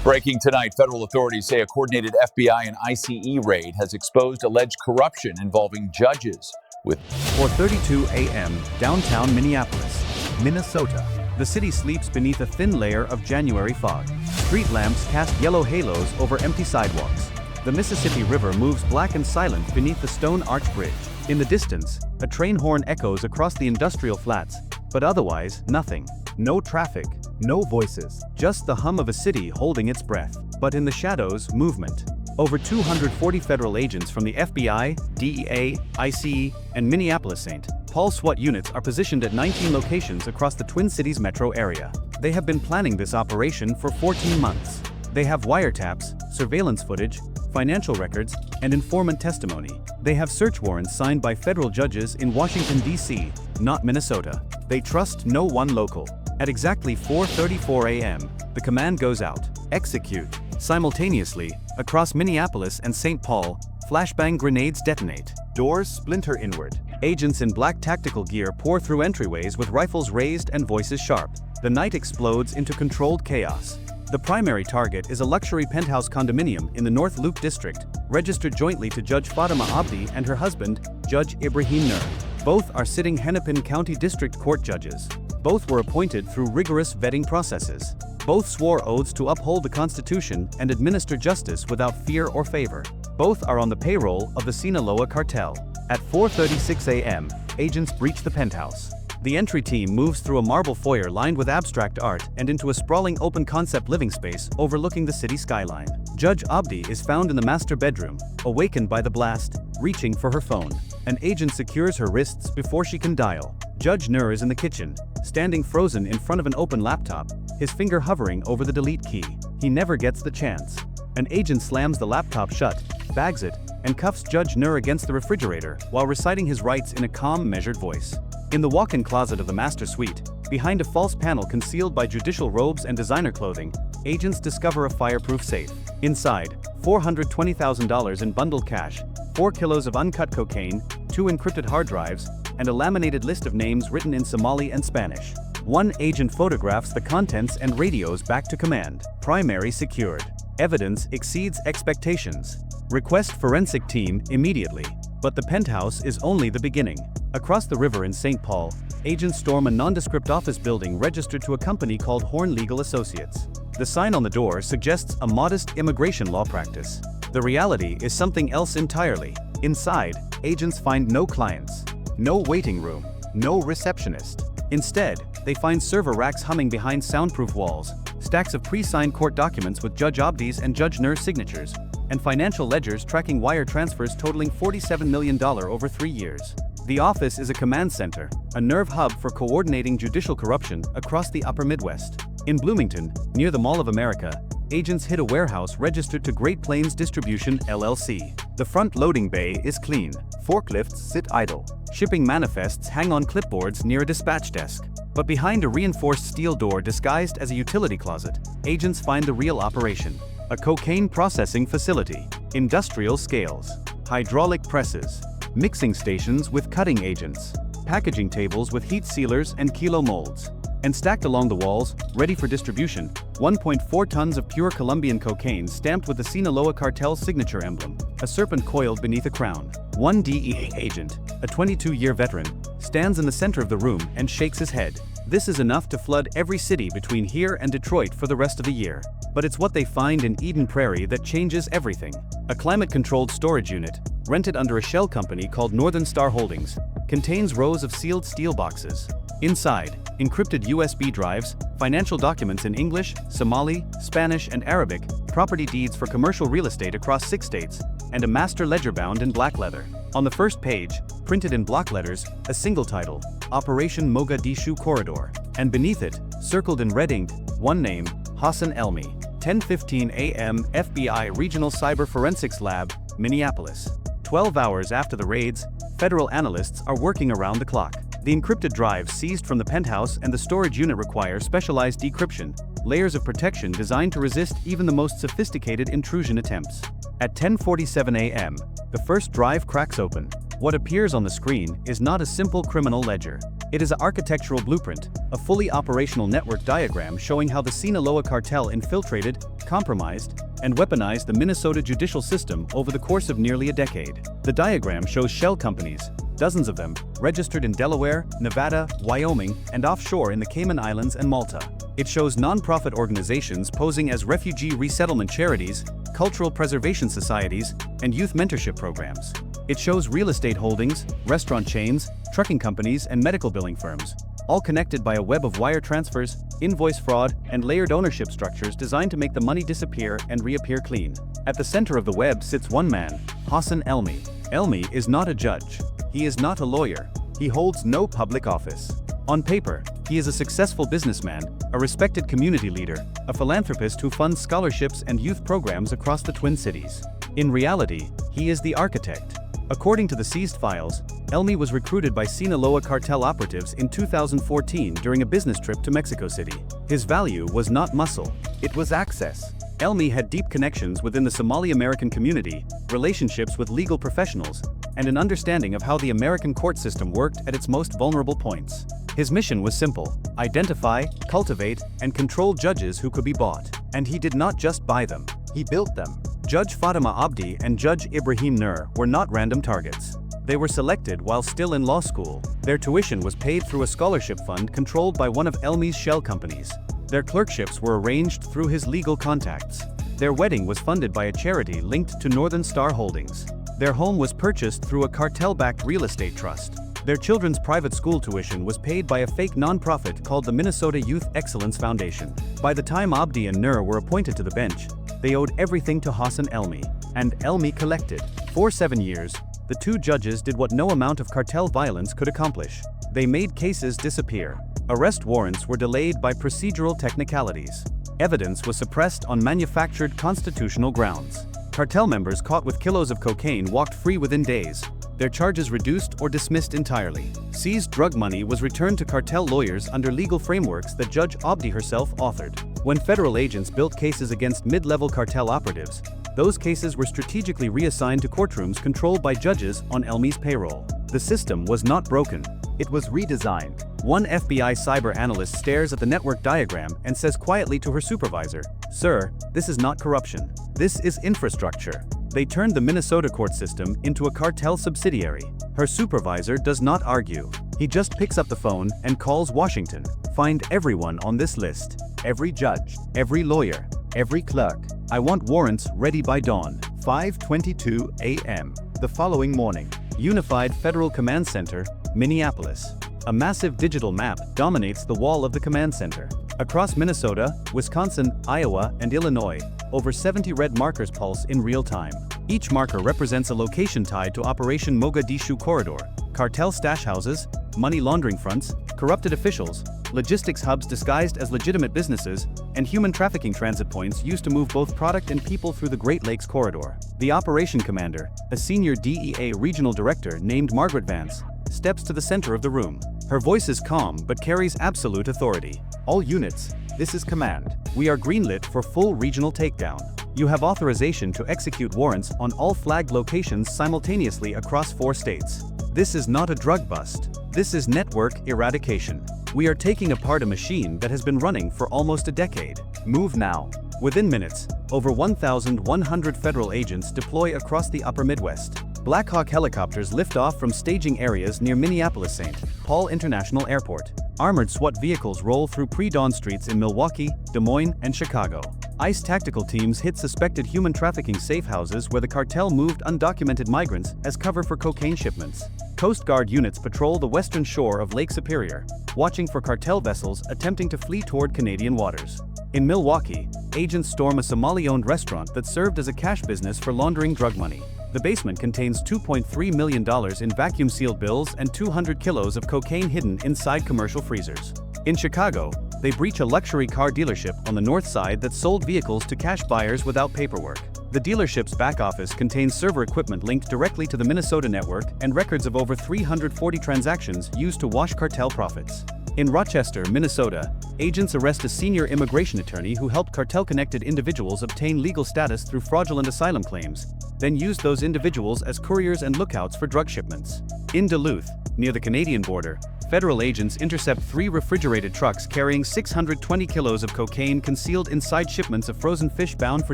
Breaking tonight, federal authorities say a coordinated FBI and ICE raid has exposed alleged corruption involving judges. With 4:32 a.m., downtown Minneapolis, Minnesota. The city sleeps beneath a thin layer of January fog. Street lamps cast yellow halos over empty sidewalks. The Mississippi River moves black and silent beneath the stone arch bridge. In the distance, a train horn echoes across the industrial flats, but otherwise, nothing. No traffic, no voices, just the hum of a city holding its breath. But in the shadows, movement. Over 240 federal agents from the FBI, DEA, ICE, and Minneapolis-St. Paul SWAT units are positioned at 19 locations across the Twin Cities metro area. They have been planning this operation for 14 months. They have wiretaps, surveillance footage, financial records, and informant testimony. They have search warrants signed by federal judges in Washington, D.C., not Minnesota. They trust no one local. At exactly 4:34 a.m., the command goes out. Execute. Simultaneously, across Minneapolis and St. Paul, flashbang grenades detonate. Doors splinter inward. Agents in black tactical gear pour through entryways with rifles raised and voices sharp. The night explodes into controlled chaos. The primary target is a luxury penthouse condominium in the North Loop District, registered jointly to Judge Fatima Abdi and her husband, Judge Ibrahim Nur. Both are sitting Hennepin County District Court judges. Both were appointed through rigorous vetting processes. Both swore oaths to uphold the Constitution and administer justice without fear or favor. Both are on the payroll of the Sinaloa cartel. At 4:36 a.m., agents breach the penthouse. The entry team moves through a marble foyer lined with abstract art and into a sprawling open-concept living space overlooking the city skyline. Judge Abdi is found in the master bedroom, awakened by the blast, reaching for her phone. An agent secures her wrists before she can dial. Judge Nur is in the kitchen, standing frozen in front of an open laptop, his finger hovering over the delete key. He never gets the chance. An agent slams the laptop shut, bags it, and cuffs Judge Nur against the refrigerator while reciting his rights in a calm, measured voice. In the walk-in closet of the master suite, behind a false panel concealed by judicial robes and designer clothing, agents discover a fireproof safe. Inside, $420,000 in bundled cash, 4 kilos of uncut cocaine, 2 encrypted hard drives, and a laminated list of names written in Somali and Spanish. One agent photographs the contents and radios back to command. Primary secured. Evidence exceeds expectations. Request forensic team immediately. But the penthouse is only the beginning. Across the river in St. Paul, agents storm a nondescript office building registered to a company called Horn Legal Associates. The sign on the door suggests a modest immigration law practice. The reality is something else entirely. Inside, agents find no clients, no waiting room, no receptionist. Instead, they find server racks humming behind soundproof walls, stacks of pre-signed court documents with Judge Abdi's and Judge Nur's signatures, and financial ledgers tracking wire transfers totaling $47 million over 3 years. The office is a command center, a nerve hub for coordinating judicial corruption across the upper Midwest. In Bloomington, near the Mall of America, agents hit a warehouse registered to Great Plains Distribution, LLC. The front loading bay is clean. Forklifts sit idle. Shipping manifests hang on clipboards near a dispatch desk. But behind a reinforced steel door disguised as a utility closet, agents find the real operation. A cocaine processing facility. Industrial scales. Hydraulic presses. Mixing stations with cutting agents. Packaging tables with heat sealers and kilo molds. And stacked along the walls, ready for distribution, 1.4 tons of pure Colombian cocaine stamped with the Sinaloa cartel's signature emblem, a serpent coiled beneath a crown. One DEA agent, a 22-year veteran, stands in the center of the room and shakes his head. This is enough to flood every city between here and Detroit for the rest of the year. But it's what they find in Eden Prairie that changes everything. A climate-controlled storage unit, rented under a shell company called Northern Star Holdings, contains rows of sealed steel boxes. Inside, encrypted USB drives, financial documents in English, Somali, Spanish, and Arabic, property deeds for commercial real estate across 6 states, and a master ledger bound in black leather. On the first page, printed in block letters, a single title, Operation Mogadishu Corridor, and beneath it, circled in red ink, one name, Hassan Elmi. 10:15 a.m. FBI Regional Cyber Forensics Lab, Minneapolis. 12 hours after the raids, federal analysts are working around the clock. The encrypted drives seized from the penthouse and the storage unit require specialized decryption, layers of protection designed to resist even the most sophisticated intrusion attempts. At 10:47 a.m., the first drive cracks open. What appears on the screen is not a simple criminal ledger. It is an architectural blueprint, a fully operational network diagram showing how the Sinaloa cartel infiltrated, compromised, and weaponized the Minnesota judicial system over the course of nearly a decade. The diagram shows shell companies, dozens of them, registered in Delaware, Nevada, Wyoming, and offshore in the Cayman Islands and Malta. It shows non-profit organizations posing as refugee resettlement charities, cultural preservation societies, and youth mentorship programs. It shows real estate holdings, restaurant chains, trucking companies, and medical billing firms, all connected by a web of wire transfers, invoice fraud, and layered ownership structures designed to make the money disappear and reappear clean. At the center of the web sits one man, Hassan Elmi. Elmi is not a judge. He is not a lawyer. He holds no public office. On paper, he is a successful businessman, a respected community leader, a philanthropist who funds scholarships and youth programs across the Twin Cities. In reality, he is the architect. According to the seized files, Elmi was recruited by Sinaloa cartel operatives in 2014 during a business trip to Mexico City. His value was not muscle, it was access. Elmi had deep connections within the Somali American community, relationships with legal professionals, and an understanding of how the American court system worked at its most vulnerable points. His mission was simple: identify, cultivate, and control judges who could be bought. And he did not just buy them, he built them. Judge Fatima Abdi and Judge Ibrahim Nur were not random targets. They were selected while still in law school. Their tuition was paid through a scholarship fund controlled by one of Elmi's shell companies. Their clerkships were arranged through his legal contacts. Their wedding was funded by a charity linked to Northern Star Holdings. Their home was purchased through a cartel-backed real estate trust. Their children's private school tuition was paid by a fake nonprofit called the Minnesota Youth Excellence Foundation. By the time Abdi and Nur were appointed to the bench, they owed everything to Hassan Elmi. And Elmi collected. For 7 years, the two judges did what no amount of cartel violence could accomplish. They made cases disappear. Arrest warrants were delayed by procedural technicalities. Evidence was suppressed on manufactured constitutional grounds. Cartel members caught with kilos of cocaine walked free within days, their charges reduced or dismissed entirely. Seized drug money was returned to cartel lawyers under legal frameworks that Judge Abdi herself authored. When federal agents built cases against mid-level cartel operatives, those cases were strategically reassigned to courtrooms controlled by judges on Elmi's payroll. The system was not broken, it was redesigned. One FBI cyber analyst stares at the network diagram and says quietly to her supervisor, "Sir, this is not corruption. This is infrastructure." They turned the Minnesota court system into a cartel subsidiary. Her supervisor does not argue. He just picks up the phone and calls Washington. Find everyone on this list. Every judge, every lawyer, every clerk. I want warrants ready by dawn. 5:22 a.m. the following morning. Unified Federal Command Center, Minneapolis. A massive digital map dominates the wall of the command center. Across Minnesota, Wisconsin, Iowa, and Illinois, over 70 red markers pulse in real time. Each marker represents a location tied to Operation Mogadishu Corridor, cartel stash houses, money laundering fronts, corrupted officials, logistics hubs disguised as legitimate businesses, and human trafficking transit points used to move both product and people through the Great Lakes Corridor. The operation commander, a senior DEA regional director named Margaret Vance, steps to the center of the room. Her voice is calm but carries absolute authority. All units, this is command. We are greenlit for full regional takedown. You have authorization to execute warrants on all flagged locations simultaneously across 4 states. This is not a drug bust. This is network eradication. We are taking apart a machine that has been running for almost a decade. Move now. Within minutes, over 1,100 federal agents deploy across the upper Midwest. Black Hawk helicopters lift off from staging areas near Minneapolis-St. Paul International Airport. Armored SWAT vehicles roll through pre-dawn streets in Milwaukee, Des Moines, and Chicago. ICE tactical teams hit suspected human trafficking safe houses where the cartel moved undocumented migrants as cover for cocaine shipments. Coast Guard units patrol the western shore of Lake Superior, watching for cartel vessels attempting to flee toward Canadian waters. In Milwaukee, agents storm a Somali-owned restaurant that served as a cash business for laundering drug money. The basement contains $2.3 million in vacuum-sealed bills and 200 kilos of cocaine hidden inside commercial freezers. In Chicago, they breach a luxury car dealership on the north side that sold vehicles to cash buyers without paperwork. The dealership's back office contains server equipment linked directly to the Minnesota network and records of over 340 transactions used to wash cartel profits. In Rochester, Minnesota, agents arrest a senior immigration attorney who helped cartel-connected individuals obtain legal status through fraudulent asylum claims. then used those individuals as couriers and lookouts for drug shipments. In Duluth, near the Canadian border, federal agents intercept 3 refrigerated trucks carrying 620 kilos of cocaine concealed inside shipments of frozen fish bound for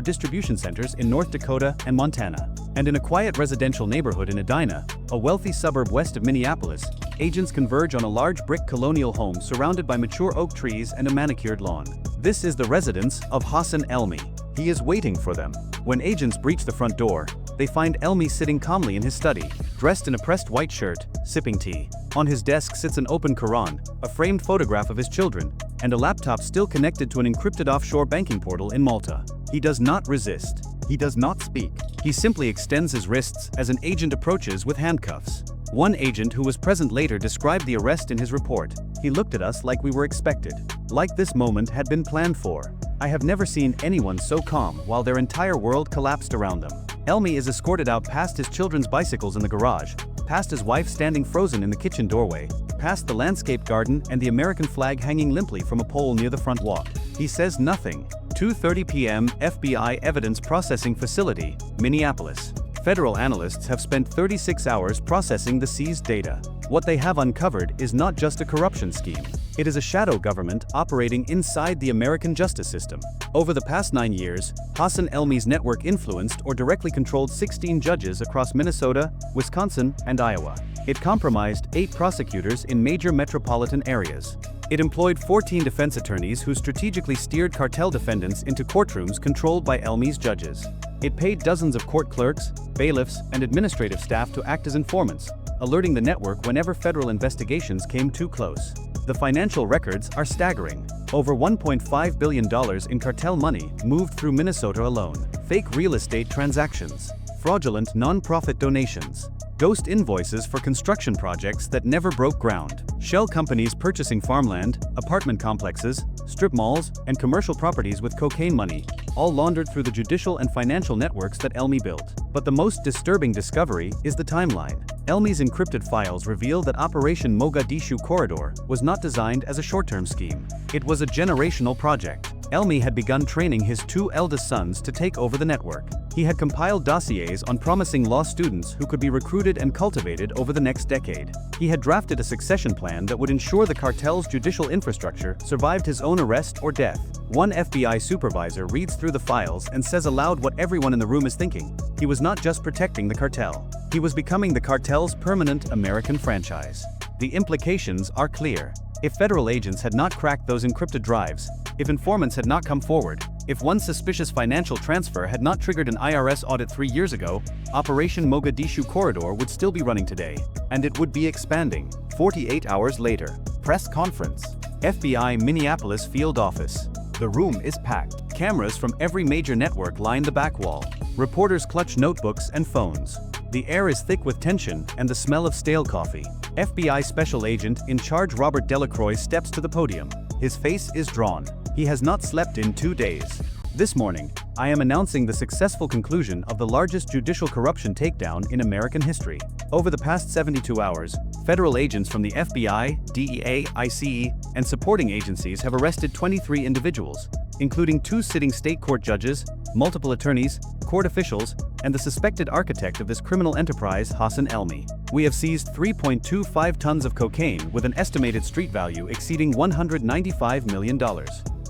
distribution centers in North Dakota and Montana. And in a quiet residential neighborhood in Edina, a wealthy suburb west of Minneapolis, agents converge on a large brick colonial home surrounded by mature oak trees and a manicured lawn. This is the residence of Hassan Elmi. He is waiting for them. When agents breach the front door, they find Elmi sitting calmly in his study, dressed in a pressed white shirt, sipping tea. On his desk sits an open Quran, a framed photograph of his children, and a laptop still connected to an encrypted offshore banking portal in Malta. He does not resist. He does not speak. He simply extends his wrists as an agent approaches with handcuffs. One agent who was present later described the arrest in his report. He looked at us like we were expected. Like this moment had been planned for. I have never seen anyone so calm while their entire world collapsed around them. Elmi is escorted out past his children's bicycles in the garage, past his wife standing frozen in the kitchen doorway, past the landscape garden and the American flag hanging limply from a pole near the front walk. He says nothing. 2:30 p.m. FBI Evidence Processing Facility, Minneapolis. Federal analysts have spent 36 hours processing the seized data. What they have uncovered is not just a corruption scheme. It is a shadow government operating inside the American justice system. Over the past 9 years, Hassan Elmi's network influenced or directly controlled 16 judges across Minnesota, Wisconsin, and Iowa. It compromised 8 prosecutors in major metropolitan areas. It employed 14 defense attorneys who strategically steered cartel defendants into courtrooms controlled by Elmi's judges. It paid dozens of court clerks, bailiffs, and administrative staff to act as informants, alerting the network whenever federal investigations came too close. The financial records are staggering. Over $1.5 billion in cartel money moved through Minnesota alone. Fake real estate transactions, fraudulent non-profit donations, ghost invoices for construction projects that never broke ground, shell companies purchasing farmland, apartment complexes, strip malls, and commercial properties with cocaine money, all laundered through the judicial and financial networks that Elmi built. But the most disturbing discovery is the timeline. Elmi's encrypted files reveal that Operation Mogadishu Corridor was not designed as a short-term scheme. It was a generational project. Elmi had begun training his 2 eldest sons to take over the network. He had compiled dossiers on promising law students who could be recruited and cultivated over the next decade. He had drafted a succession plan that would ensure the cartel's judicial infrastructure survived his own arrest or death. One FBI supervisor reads through the files and says aloud what everyone in the room is thinking. He was not just protecting the cartel. He was becoming the cartel's permanent American franchise. The implications are clear. If federal agents had not cracked those encrypted drives, if informants had not come forward, if one suspicious financial transfer had not triggered an IRS audit 3 years ago, Operation Mogadishu Corridor would still be running today, and it would be expanding. 48 hours later, press conference. FBI Minneapolis field office. The room is packed. Cameras from every major network line the back wall. Reporters clutch notebooks and phones. The air is thick with tension and the smell of stale coffee. FBI Special Agent in charge Robert Delacroix steps to the podium. His face is drawn. He has not slept in 2 days. This morning, I am announcing the successful conclusion of the largest judicial corruption takedown in American history. Over the past 72 hours, federal agents from the FBI, DEA, ICE, and supporting agencies have arrested 23 individuals, including 2 sitting state court judges, multiple attorneys, court officials, and the suspected architect of this criminal enterprise, Hassan Elmi. We have seized 3.25 tons of cocaine with an estimated street value exceeding $195 million.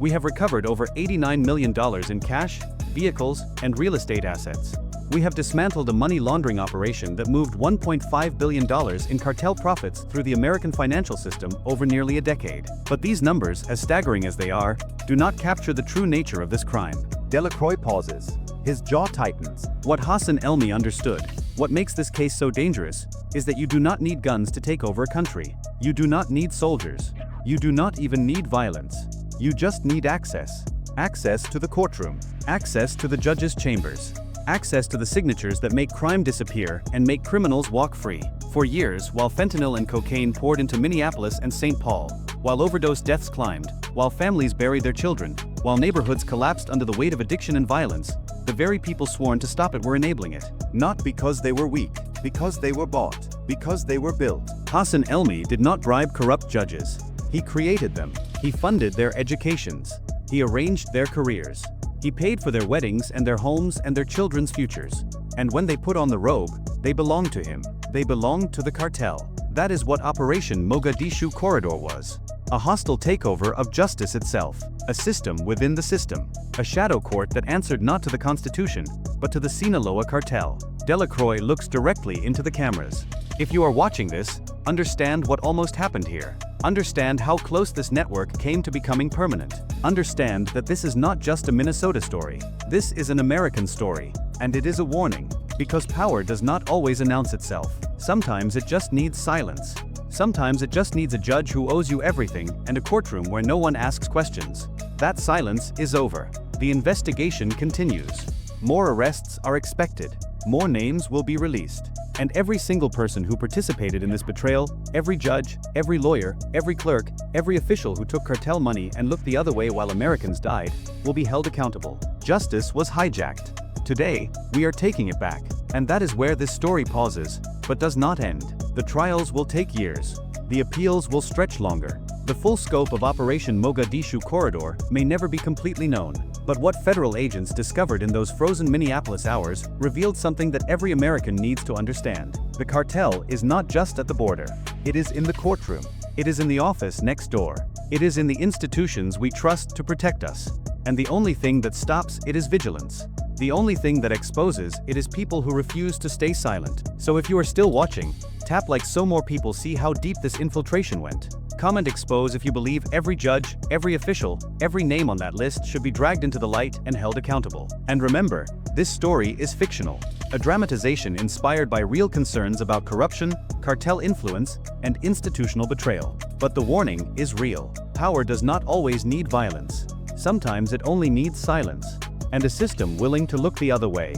We have recovered over $89 million in cash, vehicles, and real estate assets. We have dismantled a money laundering operation that moved $1.5 billion in cartel profits through the American financial system over nearly a decade. But these numbers, as staggering as they are, do not capture the true nature of this crime. Delacroix pauses. His jaw tightens. What Hassan Elmi understood, what makes this case so dangerous, is that you do not need guns to take over a country. You do not need soldiers. You do not even need violence. You just need access. Access to the courtroom. Access to the judge's chambers. Access to the signatures that make crime disappear and make criminals walk free. For years, while fentanyl and cocaine poured into Minneapolis and St. Paul, while overdose deaths climbed, while families buried their children, while neighborhoods collapsed under the weight of addiction and violence, the very people sworn to stop it were enabling it. Not because they were weak, because they were bought, because they were built. Hassan Elmi did not bribe corrupt judges. He created them. He funded their educations. He arranged their careers. He paid for their weddings and their homes and their children's futures. And when they put on the robe, they belong to him. They belong to the cartel. That is what Operation Mogadishu Corridor was. A hostile takeover of justice itself. A system within the system. A shadow court that answered not to the Constitution, but to the Sinaloa cartel. Delacroix looks directly into the cameras. If you are watching this, understand what almost happened here. Understand how close this network came to becoming permanent. Understand that this is not just a Minnesota story. This is an American story. And it is a warning. Because power does not always announce itself. Sometimes it just needs silence. Sometimes it just needs a judge who owes you everything and a courtroom where no one asks questions. That silence is over. The investigation continues. More arrests are expected. More names will be released. And every single person who participated in this betrayal, every judge, every lawyer, every clerk, every official who took cartel money and looked the other way while Americans died, will be held accountable. Justice was hijacked. Today, we are taking it back. And that is where this story pauses, but does not end. The trials will take years. The appeals will stretch longer. The full scope of Operation Mogadishu Corridor may never be completely known. But what federal agents discovered in those frozen Minneapolis hours revealed something that every American needs to understand. The cartel is not just at the border. It is in the courtroom. It is in the office next door. It is in the institutions we trust to protect us. And the only thing that stops it is vigilance. The only thing that exposes it is people who refuse to stay silent. So if you are still watching, tap like so more people see how deep this infiltration went. Comment expose if you believe every judge, every official, every name on that list should be dragged into the light and held accountable. And remember, this story is fictional. A dramatization inspired by real concerns about corruption, cartel influence, and institutional betrayal. But the warning is real. Power does not always need violence. Sometimes it only needs silence. And a system willing to look the other way.